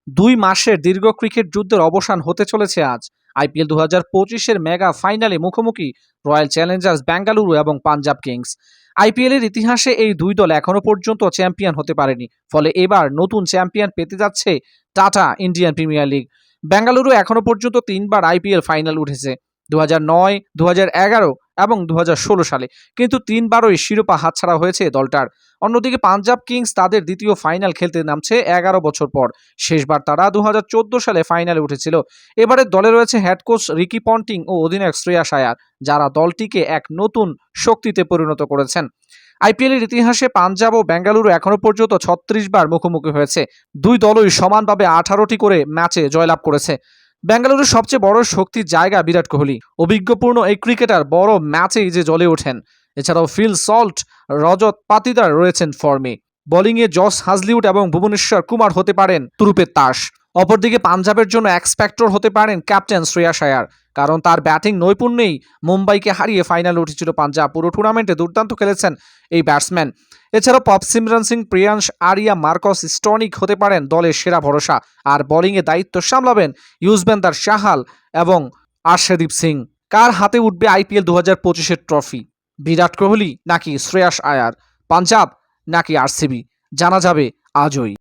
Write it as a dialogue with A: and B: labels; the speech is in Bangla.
A: 2 মাসের দীর্ঘ ক্রিকেট যুদ্ধের অবসান হতে চলেছে আজ। আইপিএল 2025-এর মেগা ফাইনালে মুখোমুখি রয়্যাল চ্যালেঞ্জার্স বেঙ্গালুরু এবং পাঞ্জাব কিংস। আইপিএলের ইতিহাসে এই দুই দল এখনো পর্যন্ত চ্যাম্পিয়ন হতে পারেনি, ফলে এবার নতুন চ্যাম্পিয়ন পেতে যাচ্ছে tata Indian premier league. Bengaluru এখনো পর্যন্ত 3বার আইপিএল ফাইনাল উঠেছে, 2009, 2011 এবং 2016 সালে, কিন্তু 3বারই শিরোপা হাতছাড়া হয়েছে দলটার। অন্যদিকে পাঞ্জাব কিংস তাদের দ্বিতীয় ফাইনাল খেলতে নামছে 11 বছর পর। শেষবার তারা 2014 সালে ফাইনালে উঠেছিল। এবারে দলে রয়েছে হেড কোচ রিকি পন্টিং ও অধিনায়ক শ্রেয়াস আয়ার, যারা দলটিকে এক নতুন শক্তিতে পরিণত করেছেন। আইপিএলের ইতিহাসে পাঞ্জাব ও বেঙ্গালুরু এখনো পর্যন্ত 36 বার মুখোমুখি হয়েছে। দুই দলই সমানভাবে 18টি করে ম্যাচে জয়লাভ করেছে। বেঙ্গালুরুর সবচেয়ে বড় শক্তির জায়গা বিরাট কোহলি। অভিজ্ঞপূর্ণ এই ক্রিকেটার বড় ম্যাচেই যে জ্বলে ওঠেন। এছাড়াও ফিল সল্ট, রজত পাতিদার রয়েছেন ফর্মে। বোলিংয়ে জস হাজলিউড এবং ভুবনেশ্বর কুমার হতে পারেন তুরুপের তাস। অপরদিকে পাঞ্জাবের জন্য এক্সপেক্টর হতে পারেন ক্যাপ্টেন শ্রেয়াস আয়ার, কারণ তার ব্যাটিং নৈপুণ্যেই মুম্বাইকে হারিয়ে ফাইনালে উঠেছিল পাঞ্জাব। পুরো টুর্নামেন্টে দুর্দান্ত খেলেছেন এই ব্যাটসম্যান। এছাড়াও সিমরন সিং, প্রিয়াংশ আরিয়া, মার্কস স্টোনিক হতে পারেন দলের সেরা ভরসা। আর বোলিংয়ে দায়িত্ব সামলাবেন ইউজবেন্দার চাহাল এবং আর্শদীপ সিং। কার হাতে উঠবে আইপিএল 2025-এর ট্রফি? বিরাট কোহলি নাকি শ্রেয়াস আয়ার? পাঞ্জাব নাকি আরসিবি? জানা যাবে আজই।